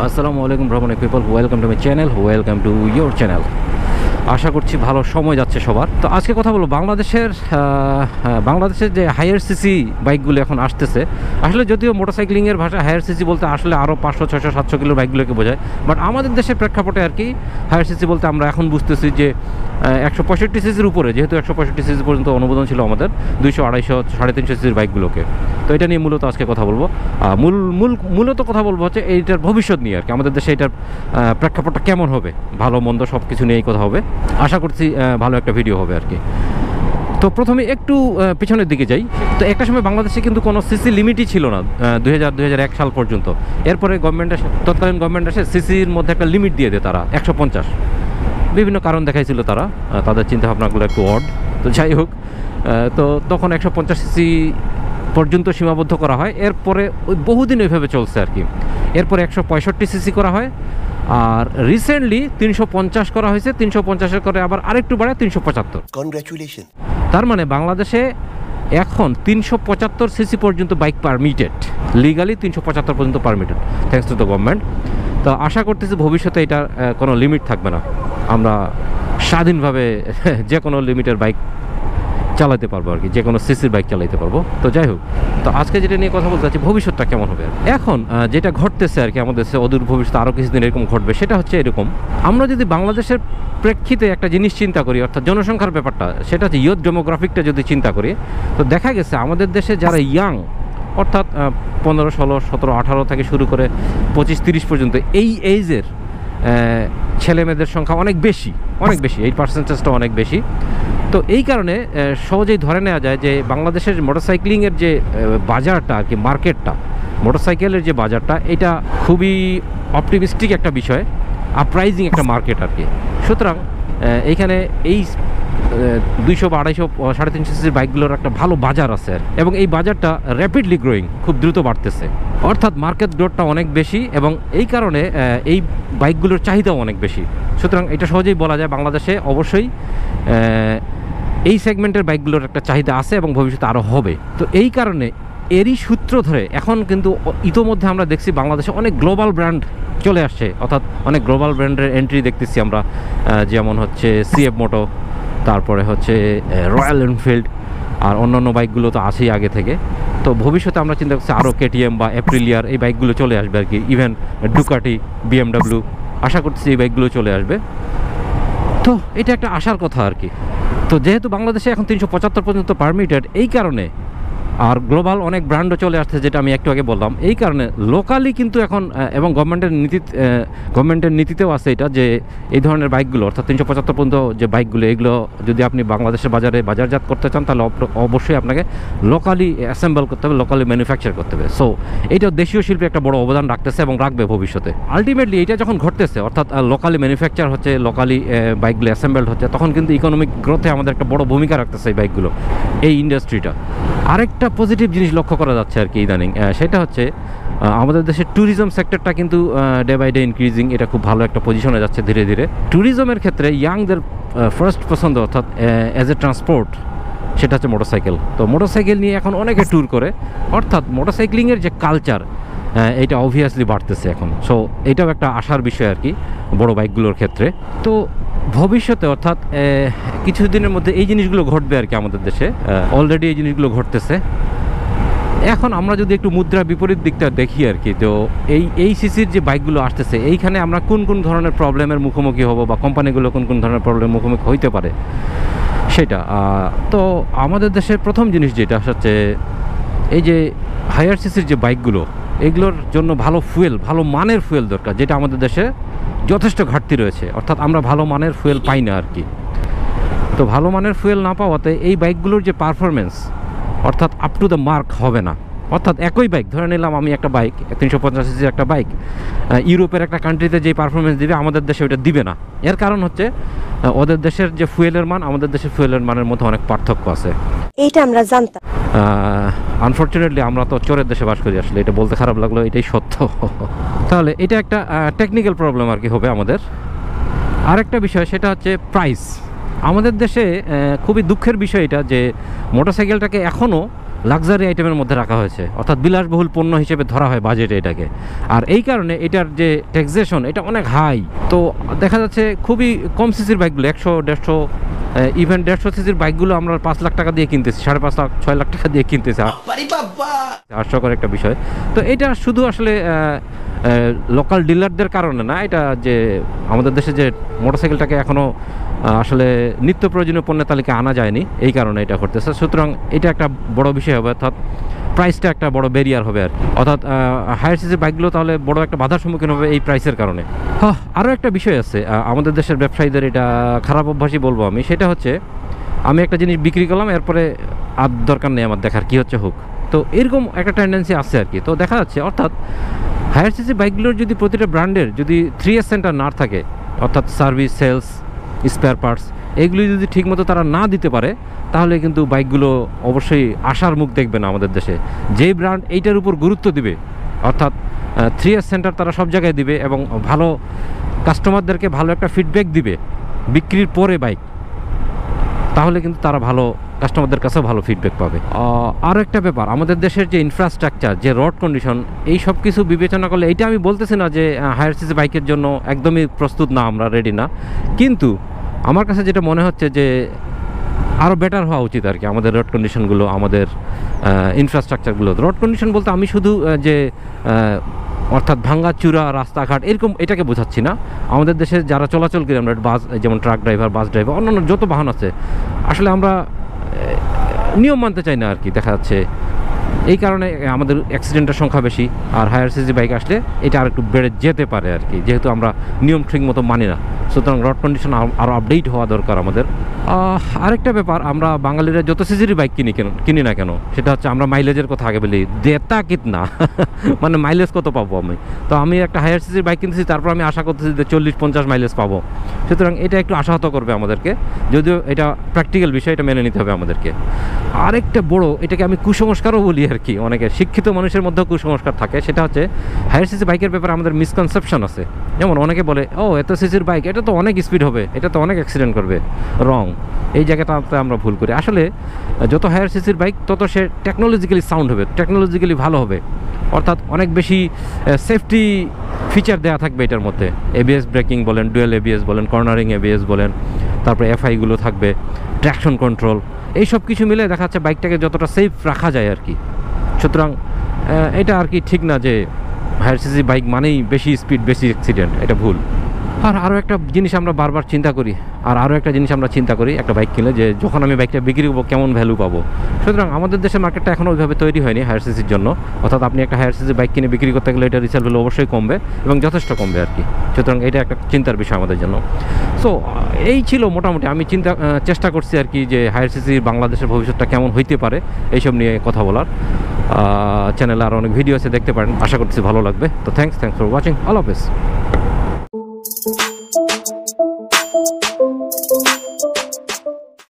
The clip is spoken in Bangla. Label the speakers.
Speaker 1: আসসালামু আলাইকুম ভ্রমণের people, welcome to my channel, welcome to your channel. আশা করছি ভালো সময় যাচ্ছে সবার। তো আজকে কথা বলবো বাংলাদেশের যে হায়ার সিসি বাইকগুলো এখন আসতেছে। আসলে যদিও মোটরসাইক্লিংয়ের ভাষা হায়ার সিসি বলতে আসলে আরও 500, 600, 700 কিলোর বাইকগুলোকে বোঝায়, বাট আমাদের দেশের প্রেক্ষাপটে আর কি হায়ার সিসি বলতে আমরা এখন বুঝতেছি যে 165 সিসির উপরে, যেহেতু 165 সিসি পর্যন্ত অনুমোদন ছিল আমাদের 200, 250, 350 সিসির বাইকগুলোকে। তো এটা নিয়ে মূলত আজকে কথা বলবো। মূলত কথা বলবো হচ্ছে এইটার ভবিষ্যৎ নিয়ে আর কি, আমাদের দেশে এটার প্রেক্ষাপটটা কেমন হবে, ভালো মন্দ সব কিছু নিয়েই কথা হবে। আশা করছি ভালো একটা ভিডিও হবে আর কি। তো প্রথমে একটু পিছনের দিকে যাই। তো একটা সময় বাংলাদেশে কিন্তু কোনো সিসি লিমিটই ছিল না 2001 সাল পর্যন্ত। এরপরে তৎকালীন গভর্নমেন্ট আসে সিসির মধ্যে একটা লিমিট দিয়ে দেয় তারা 150। বিভিন্ন কারণ দেখাইছিল তারা, তাদের চিন্তাভাবনাগুলো একটু অড। তো যাই হোক, তো তখন 150 সিসি পর্যন্ত সীমাবদ্ধ করা হয়। এরপরে ওই বহুদিন ওইভাবে চলছে আর কি। এরপরে 165 সিসি করা হয়, আর রিসেন্টলি 350 করা হয়েছে। 350-এর করে আবার আরেকটু বাড়ায় 375।
Speaker 2: কনগ্রাচুলেশন।
Speaker 1: তার মানে বাংলাদেশে এখন 375 সিসি পর্যন্ত বাইক পারমিটেড, লিগালি 375 পর্যন্ত permitted, thanks to the government. তো আশা করতেছি ভবিষ্যতে এটার কোনো লিমিট থাকবে না, আমরা স্বাধীনভাবে যে কোনো লিমিটের বাইক চালাতে পারবো আর কি, যে কোনো সিসির বাইক চালাতে পারবো। তো যাই হোক, তো আজকে যেটা নিয়ে কথা বলতে চাচ্ছি ভবিষ্যৎটা কেমন হবে। এখন যেটা ঘটতেছে আর কি আমাদের দেশে, অদূর ভবিষ্যতে আরও কিছুদিন এরকম ঘটবে। সেটা হচ্ছে এরকম, আমরা যদি বাংলাদেশের প্রেক্ষিতে একটা জিনিস চিন্তা করি, অর্থাৎ জনসংখ্যার ব্যাপারটা, সেটা হচ্ছে ইয়থ ডেমোগ্রাফিকটা যদি চিন্তা করি, তো দেখা গেছে আমাদের দেশে যারা ইয়াং, অর্থাৎ 15, 16, 17, 18 থেকে শুরু করে 25, 30 পর্যন্ত এই এইজের ছেলেমেয়েদের সংখ্যা অনেক বেশি, এই পার্সেন্টেজটা অনেক বেশি। তো এই কারণে সহজেই ধরে নেওয়া যায় যে বাংলাদেশের মোটরসাইক্লিংয়ের যে বাজারটা আর কি, মার্কেটটা, মোটরসাইকেলের যে বাজারটা, এটা খুবই অপটিমিস্টিক একটা বিষয়, আপরাইজিং একটা মার্কেট আর কি। সুতরাং এইখানে এই 200 বা 250, 350 সিসির বাইকগুলোর একটা ভালো বাজার আছে, এবং এই বাজারটা র্যাপিডলি গ্রোয়িং, খুব দ্রুত বাড়তেছে। অর্থাৎ মার্কেট গ্রোথটা অনেক বেশি, এবং এই কারণে এই বাইকগুলোর চাহিদাও অনেক বেশি। সুতরাং এটা সহজেই বলা যায় বাংলাদেশে অবশ্যই এই সেগমেন্টের বাইকগুলোর একটা চাহিদা আছে, এবং ভবিষ্যতে আরও হবে। তো এই কারণে এরই সূত্র ধরে এখন কিন্তু ইতোমধ্যে আমরা দেখছি বাংলাদেশে অনেক গ্লোবাল ব্র্যান্ড চলে আসছে, অর্থাৎ অনেক গ্লোবাল ব্র্যান্ডের এন্ট্রি দেখতেছি আমরা, যেমন হচ্ছে সিএফ মোটো, তারপরে হচ্ছে রয়্যাল এনফিল্ড, আর অন্যান্য বাইকগুলো তো আছেই আগে থেকে। তো ভবিষ্যতে আমরা চিন্তা করছি আরও কেটিএম বা এপ্রিলিয়ার এই বাইকগুলো চলে আসবে আর কি, ইভেন ডুকাটি, বিএমডাব্লিউ, আশা করছি এই বাইকগুলো চলে আসবে। তো এটা একটা আশার কথা আর কি। তো যেহেতু বাংলাদেশে এখন 375 পর্যন্ত পারমিটেড, এই কারণে, আর অনেক ব্র্যান্ডও চলে আসছে, যেটা আমি একটু আগে বললাম, এই কারণে লোকালি কিন্তু এখন, এবং গভর্নমেন্টের নীতিতেও আছে এটা, যে এই ধরনের বাইকগুলো, অর্থাৎ 375 পর্যন্ত যে বাইকগুলো, এগুলো যদি আপনি বাংলাদেশের বাজারে বাজারজাত করতে চান, তাহলে অবশ্যই আপনাকে লোকালি অ্যাসেম্বল করতে হবে, লোকালি ম্যানুফ্যাকচার করতে হবে। সো এইটা দেশীয় শিল্পে একটা বড় অবদান রাখতেছে এবং রাখবে ভবিষ্যতে। আলটিমেটলি এটা যখন ঘটতেছে, অর্থাৎ লোকালি ম্যানুফ্যাকচার হচ্ছে, লোকালি বাইকগুলো অ্যাসেম্বলড হচ্ছে, তখন কিন্তু ইকোনমিক গ্রোথে আমাদের একটা বড় ভূমিকা রাখতেছে এই বাইকগুলো, এই ইন্ডাস্ট্রিটা। আরেকটা পজিটিভ জিনিস লক্ষ্য করা যাচ্ছে আর কি ইদানিং, সেটা হচ্ছে আমাদের দেশের ট্যুরিজম সেক্টরটা কিন্তু ডে বাই ডে ইনক্রিজিং, এটা খুব ভালো একটা পজিশনে যাচ্ছে ধীরে ধীরে। ট্যুরিজমের ক্ষেত্রে ইয়াংদের ফার্স্ট পছন্দ, অর্থাৎ অ্যাজ এ ট্রান্সপোর্ট, সেটা হচ্ছে মোটরসাইকেল। তো মোটরসাইকেল নিয়ে এখন অনেকে ট্যুর করে, অর্থাৎ মোটরসাইক্লিংয়ের যে কালচার, এটা অবভিয়াসলি বাড়তেছে এখন। সো এটাও একটা আশার বিষয় আর কি বড় বাইকগুলোর ক্ষেত্রে। তো ভবিষ্যতে, অর্থাৎ কিছুদিনের মধ্যে এই জিনিসগুলো ঘটবে আর কি আমাদের দেশে, অলরেডি এই জিনিসগুলো ঘটতেছে। এখন আমরা যদি একটু মুদ্রা বিপরীত দিকটা দেখি আর কি, তো এই সিসির যে বাইকগুলো আসতেছে, এইখানে আমরা কোন কোন ধরনের প্রবলেমের মুখোমুখি হব, বা কোম্পানিগুলো কোন কোন ধরনের প্রবলেমের মুখোমুখি হইতে পারে সেটা। তো আমাদের দেশের প্রথম জিনিস যেটা হচ্ছে, এই যে হায়ার সিসির যে বাইকগুলো, এগুলোর জন্য ভালো মানের ফুয়েল দরকার, যেটা আমাদের দেশে যথেষ্ট ঘাটতি রয়েছে। অর্থাৎ আমরা ভালো মানের ফুয়েল পাই না আর কি। তো ভালো মানের ফুয়েল না পাওয়াতে এই বাইকগুলোর যে পারফরমেন্স, অর্থাৎ আপ টু দ্য মার্ক হবে না। অর্থাৎ একই বাইক, ধরে নিলাম আমি একটা বাইক 350 সিসির একটা বাইক, ইউরোপের একটা কান্ট্রিতে যেই পারফরমেন্স দিবে আমাদের দেশে ওইটা দিবে না। এর কারণ হচ্ছে ওদের দেশের যে ফুয়েলের মান, আমাদের দেশের ফুয়েলের মানের মধ্যে অনেক পার্থক্য আছে।
Speaker 3: এইটা আমরা জানতাম।
Speaker 1: আনফর্চুনেটলি আমরা তো চোরের দেশে বাস করি, আসলে এটা বলতে খারাপ লাগলো, এটাই সত্য। তাহলে এটা একটা টেকনিক্যাল প্রবলেম আর কি হবে আমাদের। আরেকটা বিষয়, সেটা হচ্ছে প্রাইস। আমাদের দেশে খুবই দুঃখের বিষয় এটা, যে মোটরসাইকেলটাকে এখনও লাক্সারি আইটেমের মধ্যে রাখা হয়েছে, অর্থাৎ বিলাসবহুল পণ্য হিসেবে ধরা হয় বাজেটে এটাকে। আর এই কারণে এটার যে ট্যাক্সেশন এটা অনেক হাই। তো দেখা যাচ্ছে খুবই কম সিসির বাইকগুলো 100-150 ইভেন 150 সিসির বাইকগুলো আমরা 5 লাখ টাকা দিয়ে কিনতেছি, 5.5 লাখ 6 লাখ টাকা দিয়ে কিনতেছি। হাস্যকর একটা বিষয়। তো এটা শুধু আসলে লোকাল ডিলারদের কারণে না, এটা যে আমাদের দেশে যে মোটরসাইকেলটাকে এখনও আসলে নিত্য প্রয়োজনীয় পণ্যের তালিকায় আনা যায়নি, এই কারণে এটা করতেছে। সুতরাং এটা একটা বড় বিষয় হবে, অর্থাৎ প্রাইসটা একটা বড় ব্যারিয়ার হবে আর কি। অর্থাৎ হায়ার সিসির বাইকগুলো তাহলে বড় একটা বাধার সম্মুখীন হবে এই প্রাইসের কারণে। আরও একটা বিষয় আছে, আমাদের দেশের ব্যবসায়ীদের এটা খারাপ অভ্যাসই বলবো আমি, সেটা হচ্ছে আমি একটা জিনিস বিক্রি করলাম, এরপরে আর দরকার নেই আমার দেখার কী হচ্ছে হোক। তো এরকম একটা টেন্ডেন্সি আছে আর কি। তো দেখা যাচ্ছে অর্থাৎ হায়ার সিসি বাইকগুলোর যদি প্রতিটা ব্র্যান্ডের যদি 3S সেন্টার না থাকে, অর্থাৎ সার্ভিস, সেলস, স্পেয়ার পার্টস, এইগুলি যদি ঠিকমতো তারা না দিতে পারে, তাহলে কিন্তু বাইকগুলো অবশ্যই আশার মুখ দেখবে না আমাদের দেশে। যেই ব্র্যান্ড এইটার উপর গুরুত্ব দিবে, অর্থাৎ 3S সেন্টার তারা সব জায়গায় দিবে এবং ভালো কাস্টমারদেরকে ভালো একটা ফিডব্যাক দিবে বিক্রির পরে বাইক, তাহলে কিন্তু তারা ভালো কাস্টমারদের কাছেও ভালো ফিডব্যাক পাবে। আরও একটা ব্যাপার, আমাদের দেশের যে ইনফ্রাস্ট্রাকচার, যে রোড কন্ডিশন, এই সব কিছু বিবেচনা করলে, এটা আমি বলতেছি না যে হায়ার সিসি বাইকের জন্য একদমই প্রস্তুত না, আমরা রেডি না, কিন্তু আমার কাছে যেটা মনে হচ্ছে যে আরও বেটার হওয়া উচিত আর কি আমাদের রোড কন্ডিশনগুলো, আমাদের ইনফ্রাস্ট্রাকচারগুলো। রোড কন্ডিশন বলতে আমি শুধু যে অর্থাৎ ভাঙ্গা চূড়া রাস্তাঘাট এরকম এটাকে বোঝাচ্ছি না। আমাদের দেশে যারা চলাচল করি আমরা, বাস, যেমন ট্রাক ড্রাইভার, বাস ড্রাইভার, অন্যান্য যত বাহন আছে, আসলে আমরা নিয়ম মানতে চাই না আর কি, দেখা যাচ্ছে এই কারণে আমাদের অ্যাক্সিডেন্টের সংখ্যা বেশি। আর হায়ার সিসি বাইক আসলে এটা আর একটু বেড়ে যেতে পারে আর কি, যেহেতু আমরা নিয়ম ঠিক মতো মানি না। সুতরাং রোড কন্ডিশন আরও আপডেট হওয়া দরকার আমাদের। আরেকটা ব্যাপার, আমরা বাঙালিরা যত সিসির বাইক কিনি না কেন, সেটা হচ্ছে আমরা মাইলেজের কথা আগে বলি, দেতা কিতনা মানে মাইলেজ কত পাবো আমি। তো আমি একটা হায়ার সিসির বাইক কিনতেছি, তারপর আমি আশা করতেছি যে 40-50 মাইলেজ পাবো। সুতরাং এটা একটু আশাহত করবে আমাদেরকে, যদিও এটা প্র্যাকটিক্যাল বিষয়, এটা মেনে নিতে হবে আমাদেরকে। আরেকটা বড়, এটাকে আমি কুসংস্কারও বলি আর কি, অনেকে শিক্ষিত মানুষের মধ্যেও কুসংস্কার থাকে, সেটা হচ্ছে হায়ার সিসি বাইকের ব্যাপারে আমাদের মিসকনসেপশন আছে। যেমন অনেকে বলে, ও এত সিসির বাইক, এটা তো অনেক স্পিড হবে, এটা তো অনেক অ্যাক্সিডেন্ট করবে। রং, এই জায়গাটাতে আমরা ভুল করি। আসলে যত হায়ার সিসির বাইক তত সে টেকনোলজিক্যালি সাউন্ড হবে, টেকনোলজিক্যালি ভালো হবে, অর্থাৎ অনেক বেশি সেফটি ফিচার দেওয়া থাকবে এটার মধ্যে। এবিএস ব্রেকিং বলেন, ডুয়েল এবিএস বলেন, কর্নারিং এবিএস বলেন, তারপরে এফআইগুলো থাকবে, ট্র্যাকশন কন্ট্রোল, এই সব কিছু মিলে দেখা যাচ্ছে বাইকটাকে যতটা সেফ রাখা যায় আর কি। সুতরাং এটা আর কি ঠিক না যে হায়ার সিসি বাইক মানেই বেশি স্পিড, বেশি অ্যাক্সিডেন্ট, এটা ভুল। আর আরও একটা জিনিস আমরা বারবার চিন্তা করি, একটা বাইক কিনলে, যে যখন আমি বাইকটা বিক্রি করবো কেমন ভ্যালু পাবো। সুতরাং আমাদের দেশের মার্কেটটা এখনও ওইভাবে তৈরি হয়নি হায়ার সিসির জন্য, অর্থাৎ আপনি একটা হায়ার সিসি বাইক কিনে বিক্রি করতে গেলে এটা রিসেল ভ্যালু অবশ্যই কমবে এবং যথেষ্ট কমবে আর কি। সুতরাং এটা একটা চিন্তার বিষয় আমাদের জন্য। সো এই ছিল মোটামুটি, আমি চেষ্টা করছি আর কি যে হায়ার সিসির বাংলাদেশের ভবিষ্যৎটা কেমন হইতে পারে এইসব নিয়ে কথা বলার। চ্যানেলে আরও অনেক ভিডিও আছে, দেখতে পারেন, আশা করছি ভালো লাগবে। তো থ্যাংকস ফর ওয়াচিং, আল্লাহ হাফেজ।